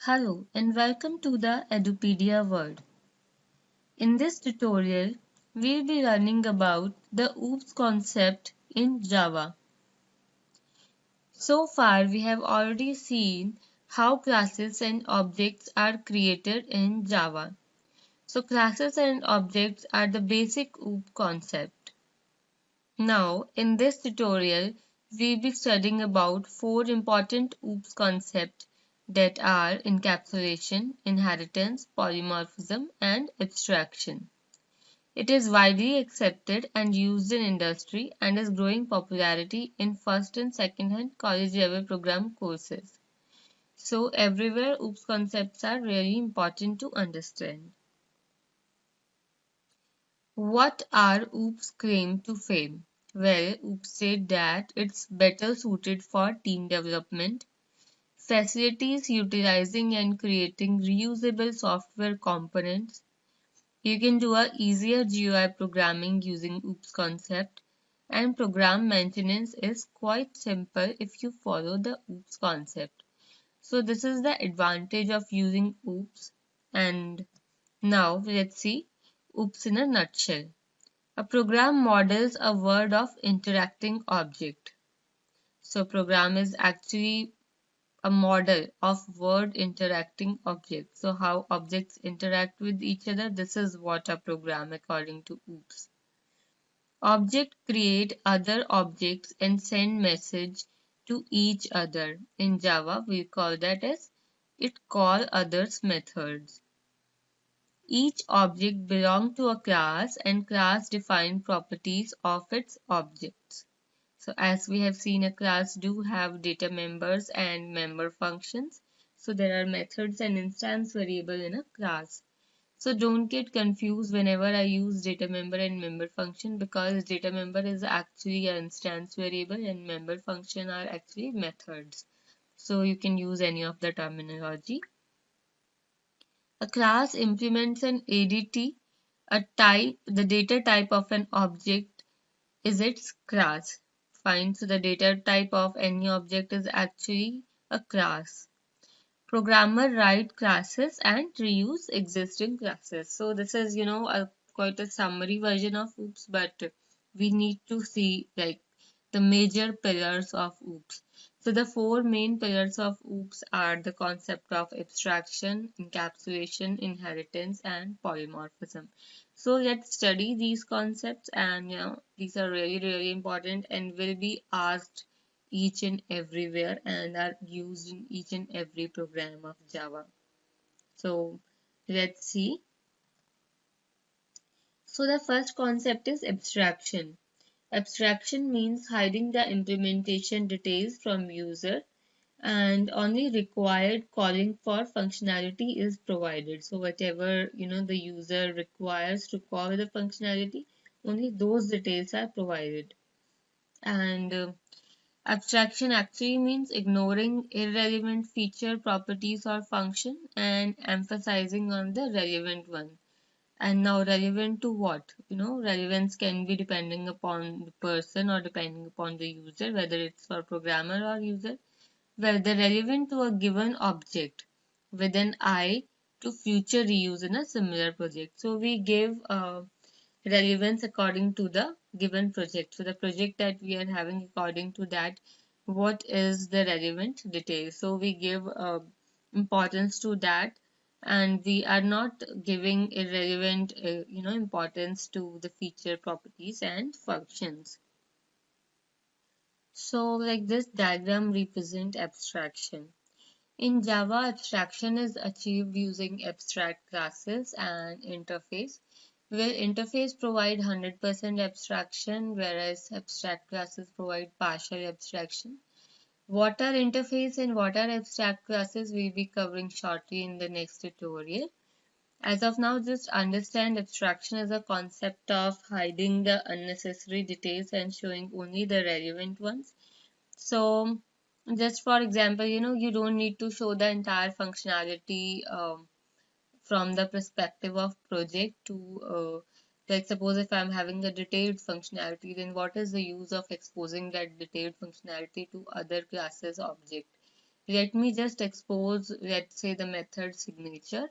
Hello and welcome to the Edupedia world. In this tutorial, we'll be learning about the OOPS concept in Java. So far, we have already seen how classes and objects are created in Java. So classes and objects are the basic OOP concept. Now, in this tutorial, we'll be studying about four important OOPS concepts that are encapsulation, inheritance, polymorphism, and abstraction. It is widely accepted and used in industry and is growing popularity in first and second hand college level program courses. So everywhere OOPS concepts are really important to understand. What are OOPS claim to fame? Well, OOPS said that it's better suited for team development, facilities utilizing and creating reusable software components. You can do a easier GUI programming using OOPS concept, and program maintenance is quite simple if you follow the OOPS concept. So this is the advantage of using OOPS. And now let's see OOPS in a nutshell. A program models a world of interacting object. So program is actually a model of word interacting objects. So how objects interact with each other, this is what a program according to OOPS. Object create other objects and send message to each other. In Java, we call that as it call others methods. Each object belongs to a class and class define properties of its objects. So as we have seen, a class do have data members and member functions. So there are methods and instance variable in a class. So don't get confused whenever I use data member and member function, because data member is actually an instance variable and member function are actually methods. So you can use any of the terminology. A class implements an ADT, a type, the data type of an object is its class. Fine, so the data type of any object is actually a class. Programmer write classes and reuse existing classes. So this is, quite a summary version of OOPS, but we need to see like the major pillars of OOPS. So the four main pillars of OOPS are the concept of abstraction, encapsulation, inheritance, and polymorphism. So let's study these concepts, and these are really really important and will be asked each and everywhere and are used in each and every program of Java. So let's see. So the first concept is abstraction. Abstraction means hiding the implementation details from user, and only required calling for functionality is provided. So whatever the user requires to call the functionality, only those details are provided. And abstraction actually means ignoring irrelevant feature, properties, or function and emphasizing on the relevant one. And now, relevant to what? Relevance can be depending upon the person or depending upon the user, whether it's for programmer or user. Whether relevant to a given object with an eye to future reuse in a similar project. So we give relevance according to the given project. So the project that we are having, according to that, what is the relevant detail. So we give importance to that, and we are not giving irrelevant importance to the feature, properties, and functions. So like this diagram represent abstraction. In Java, abstraction is achieved using abstract classes and interface, where interface provide 100% abstraction, whereas abstract classes provide partial abstraction. What are interface and what are abstract classes we'll be covering shortly in the next tutorial. As of now, just understand abstraction as a concept of hiding the unnecessary details and showing only the relevant ones. So just for example, you don't need to show the entire functionality from the perspective of project to like suppose if I'm having a detailed functionality, then what is the use of exposing that detailed functionality to other classes object? Let me just expose, let's say, the method signature,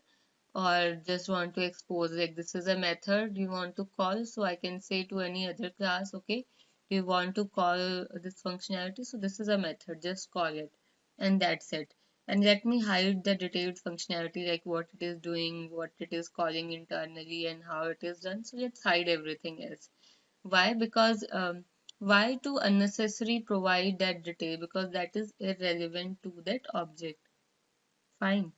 or just want to expose like this is a method you want to call. So I can say to any other class, okay, do you want to call this functionality? So this is a method, just call it, and that's it. And let me hide the detailed functionality, like what it is doing, what it is calling internally, and how it is done. So let's hide everything else. Why? Because why to unnecessary provide that detail? Because that is irrelevant to that object. Fine.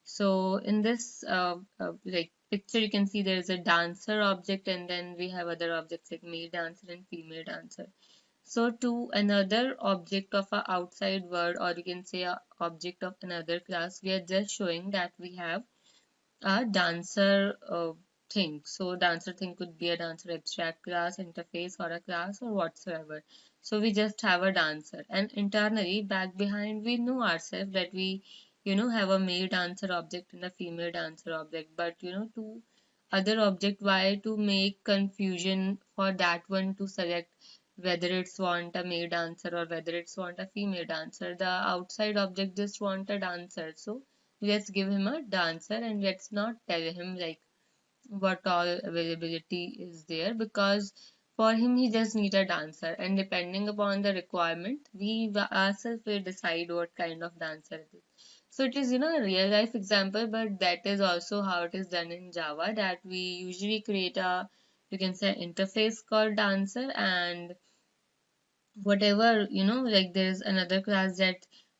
So in this like picture, you can see there is a dancer object, and then we have other objects like male dancer and female dancer. So to another object of a outside word, or you can say a object of another class, we are just showing that we have a dancer thing. So dancer thing could be a dancer abstract class, interface, or a class, or whatsoever. So we just have a dancer, and internally back behind we know ourselves that we have a male dancer object and a female dancer object. But to other object, why to make confusion for that one to select whether it's want a male dancer or whether it's want a female dancer? The outside object just want a dancer, so let's give him a dancer, and let's not tell him like what all availability is there, because for him he just need a dancer, and depending upon the requirement we ourselves will decide what kind of dancer it is. So it is a real life example, but that is also how it is done in Java, that we usually create a, you can say, interface called dancer, and whatever, like there's another class that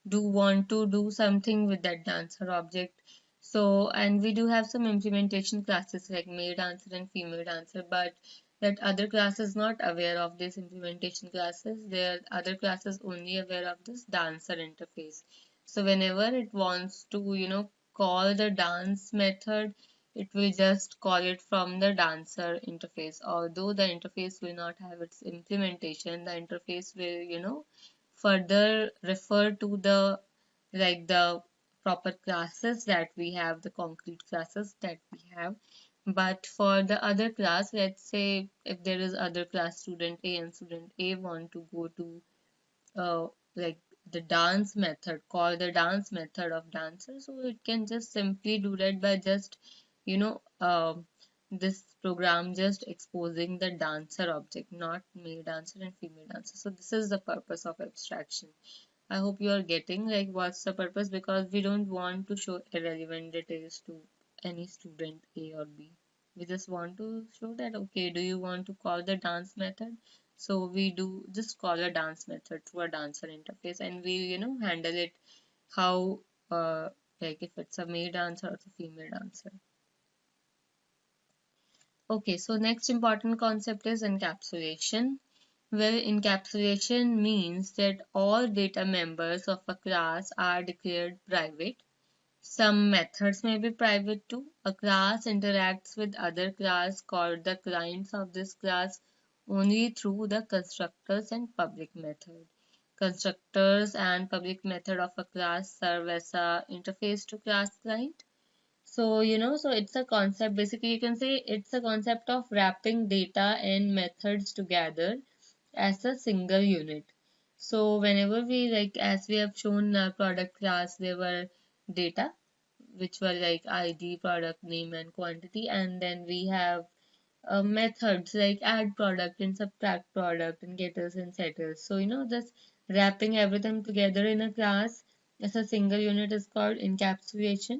do want to do something with that dancer object. So, and we do have some implementation classes like male dancer and female dancer, but that other class is not aware of this implementation classes. Their other class is only aware of this dancer interface. So whenever it wants to call the dance method, it will just call it from the dancer interface. Although the interface will not have its implementation, the interface will further refer to the, like, the proper classes that we have, the concrete classes that we have. But for the other class, let's say if there is other class student A, and student A want to go to uh, like the dance method, call the dance method of dancer, so it can just simply do that by just this program just exposing the dancer object, not male dancer and female dancer. So this is the purpose of abstraction. I hope you are getting like what's the purpose, because we don't want to show irrelevant details to any student A or B. We just want to show that, okay, do you want to call the dance method? So we do just call a dance method to a dancer interface, and we handle it how like if it's a male dancer or a female dancer. Okay, so next important concept is encapsulation. Well, encapsulation means that all data members of a class are declared private. Some methods may be private too. A class interacts with other class called the clients of this class only through the constructors and public method. Constructors and public method of a class serve as a interface to class client. So, so it's a concept, basically, you can say it's a concept of wrapping data and methods together as a single unit. So, whenever we, like, as we have shown our product class, there were data which were like ID, product name, and quantity, and then we have methods like add product and subtract product and getters and setters. So, just wrapping everything together in a class as a single unit is called encapsulation.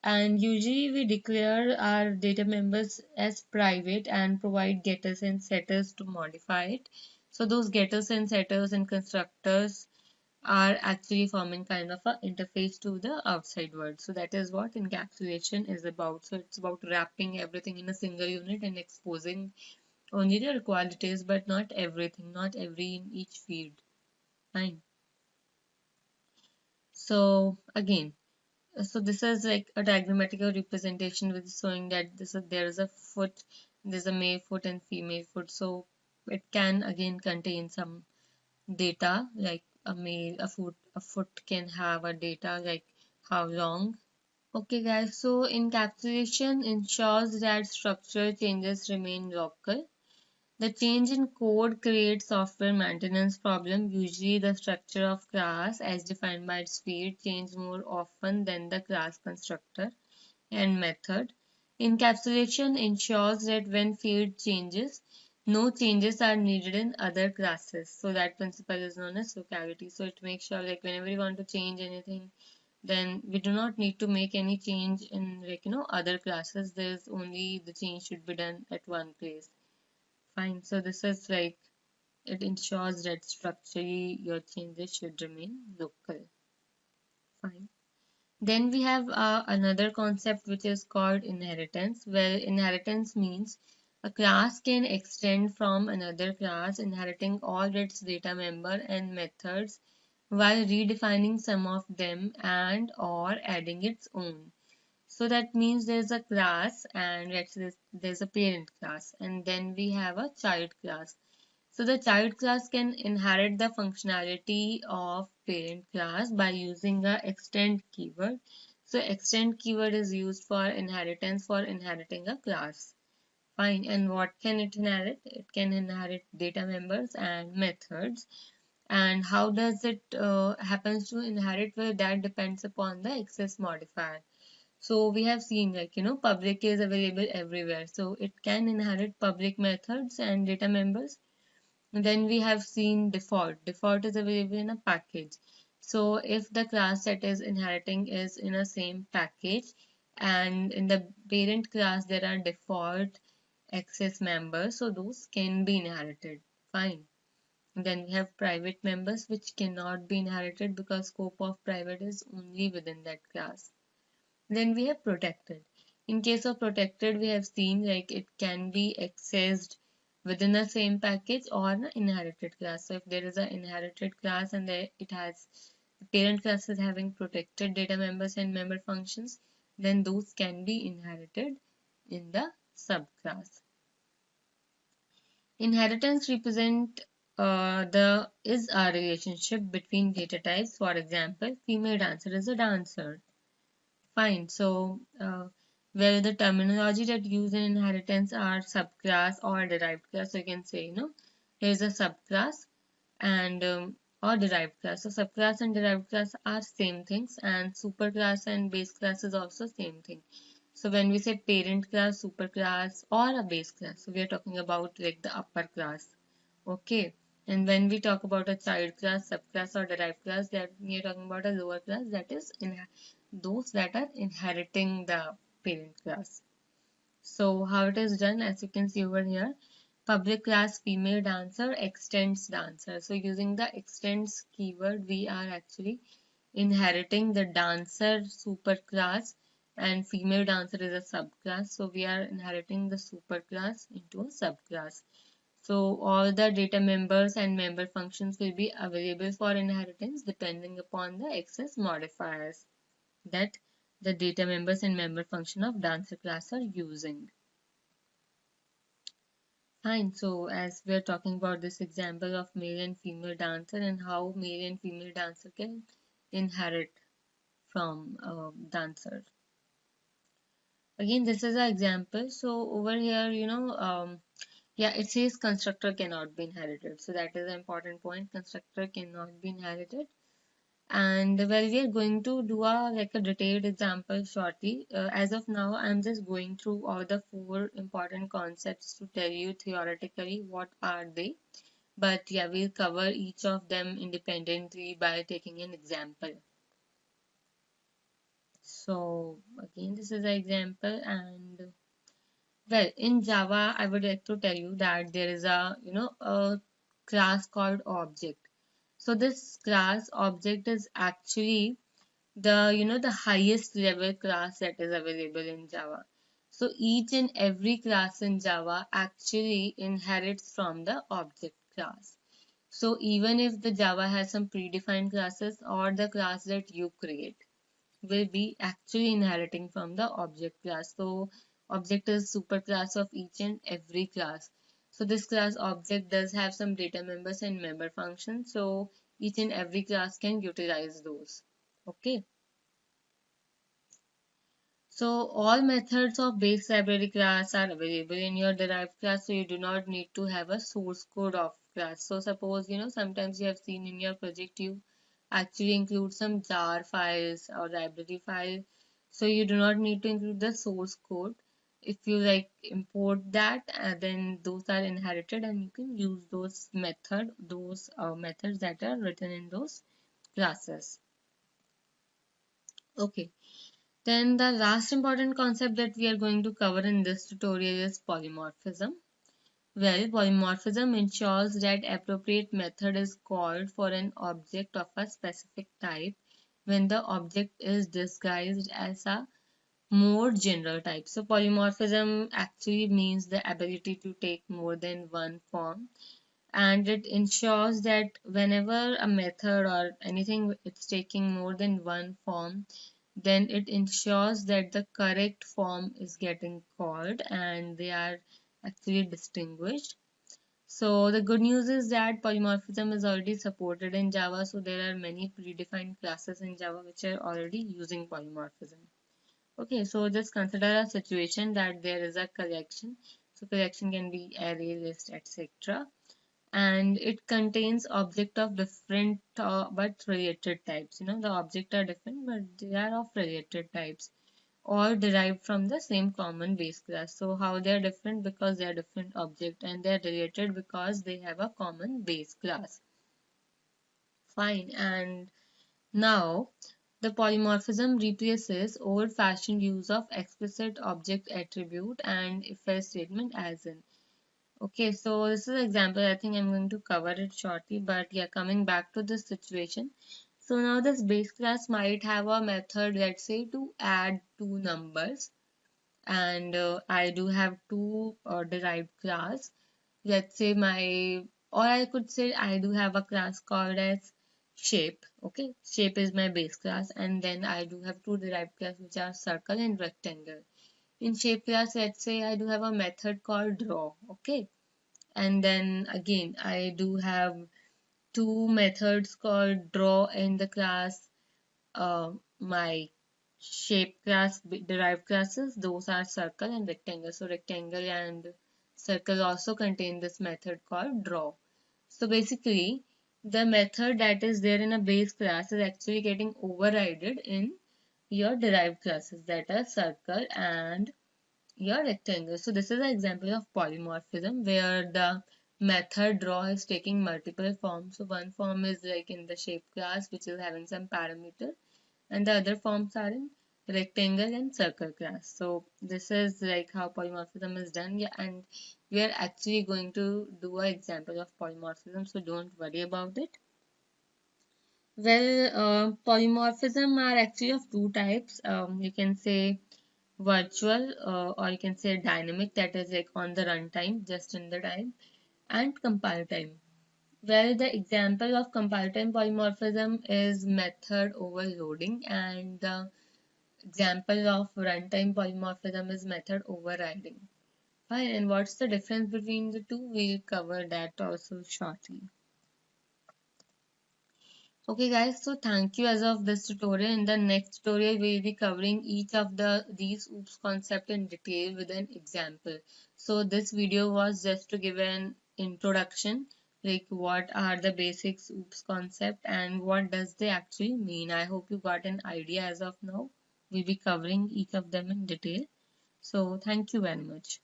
And usually we declare our data members as private and provide getters and setters to modify it. So those getters and setters and constructors are actually forming kind of a interface to the outside world. So that is what encapsulation is about. So it's about wrapping everything in a single unit and exposing only the qualities, but not everything, not every in each field. Fine. So again, so this is like a diagrammatical representation which is showing that there is a foot, there's a male foot and female foot. So it can again contain some data, like a foot can have a data like how long. Okay guys, so encapsulation ensures that structural changes remain local. The change in code creates software maintenance problem. Usually the structure of class as defined by its field change more often than the class constructor and method. Encapsulation ensures that when field changes, no changes are needed in other classes. So that principle is known as locality. So it makes sure like whenever you want to change anything, then we do not need to make any change in like other classes. There's only the change should be done at one place. Fine. So this is like it ensures that structurally your changes should remain local. Fine. Then we have another concept which is called inheritance, where inheritance means a class can extend from another class, inheriting all its data member and methods while redefining some of them and or adding its own. So that means there's a class and let's say there's a parent class and then we have a child class. So the child class can inherit the functionality of parent class by using the extend keyword. So extend keyword is used for inheritance for inheriting a class. Fine. And what can it inherit? It can inherit data members and methods. And how does it happens to inherit? Well, that depends upon the access modifier. So we have seen like public is available everywhere. So it can inherit public methods and data members. Then we have seen default. Default is available in a package. So if the class that is inheriting is in a same package and in the parent class there are default access members, so those can be inherited. Fine. Then we have private members which cannot be inherited because scope of private is only within that class. Then we have protected. In case of protected, we have seen like it can be accessed within the same package or an inherited class. So if there is an inherited class and it has the parent class is having protected data members and member functions, then those can be inherited in the subclass. Inheritance represent the is a relationship between data types. For example, female dancer is a dancer. Fine. So, where the terminology that use in inheritance are subclass or derived class. So you can say, here's a subclass and or derived class. So subclass and derived class are same things, and superclass and base class is also same thing. So when we say parent class, superclass, or a base class, so we are talking about like the upper class. Okay. And when we talk about a child class, subclass, or derived class, that we are talking about a lower class that is in those that are inheriting the parent class. So how it is done, as you can see over here, public class female dancer extends dancer. So using the extends keyword, we are actually inheriting the dancer superclass and female dancer is a subclass. So we are inheriting the superclass into a subclass. So all the data members and member functions will be available for inheritance depending upon the access modifiers that the data members and member function of dancer class are using. Fine. So as we're talking about this example of male and female dancer and how male and female dancer can inherit from dancer. Again, this is an example. So over here, yeah, it says constructor cannot be inherited. So that is an important point. Constructor cannot be inherited. And well, we are going to do a detailed example shortly. As of now, I'm just going through all the four important concepts to tell you theoretically what are they. But yeah, we'll cover each of them independently by taking an example. So again, this is an example, and well, in Java, I would like to tell you that there is a class called object. So this class object is actually the highest level class that is available in Java. So each and every class in Java actually inherits from the object class. So even if the Java has some predefined classes or the class that you create will be actually inheriting from the object class. So object is superclass of each and every class. So this class object does have some data members and member functions. So each and every class can utilize those. Okay. So all methods of base library class are available in your derived class, so you do not need to have a source code of class. So suppose, sometimes you have seen in your project you actually include some jar files or library file. So you do not need to include the source code. If you like import that, then those are inherited and you can use those methods that are written in those classes. Okay. Then the last important concept that we are going to cover in this tutorial is polymorphism. Well, polymorphism ensures that appropriate method is called for an object of a specific type when the object is disguised as a more general type. So polymorphism actually means the ability to take more than one form, and it ensures that whenever a method or anything it's taking more than one form, then it ensures that the correct form is getting called and they are actually distinguished. So the good news is that polymorphism is already supported in Java, so there are many predefined classes in Java which are already using polymorphism. Okay, so just consider a situation that there is a collection. So collection can be array, list, etc. And it contains object of different but related types. The object are different but they are of related types or derived from the same common base class. So how they are different? Because they are different object, and they are related because they have a common base class. Fine. And now the polymorphism replaces old-fashioned use of explicit object attribute and if-else statement as in. Okay, so this is an example. I think I'm going to cover it shortly, but yeah, coming back to this situation. So now this base class might have a method, let's say, to add two numbers, and I do have two derived class. Let's say or I could say I do have a class called as shape. Okay, shape is my base class, and then I do have two derived class which are circle and rectangle. In shape class, let's say I do have a method called draw. Okay, and then again I do have two methods called draw in the class my shape class derived classes, those are circle and rectangle. So rectangle and circle also contain this method called draw. So basically the method that is there in a base class is actually getting overridden in your derived classes, that are circle and your rectangle. So this is an example of polymorphism where the method draw is taking multiple forms. So one form is like in the shape class which is having some parameter, and the other forms are in rectangle and circle class. So this is like how polymorphism is done. Yeah, and we are actually going to do an example of polymorphism, so don't worry about it. Well, polymorphism are actually of two types. You can say virtual or you can say dynamic, that is like on the runtime, just in the time, and compile time. Well, the example of compile time polymorphism is method overloading, and the example of runtime polymorphism is method overriding. Fine, and what's the difference between the two? We'll cover that also shortly. Okay guys, so thank you as of this tutorial. In the next tutorial, we'll be covering each of these OOPS concept in detail with an example. So this video was just to give an introduction, like what are the basics OOPS concept and what does they actually mean. I hope you got an idea as of now. We'll be covering each of them in detail. So thank you very much.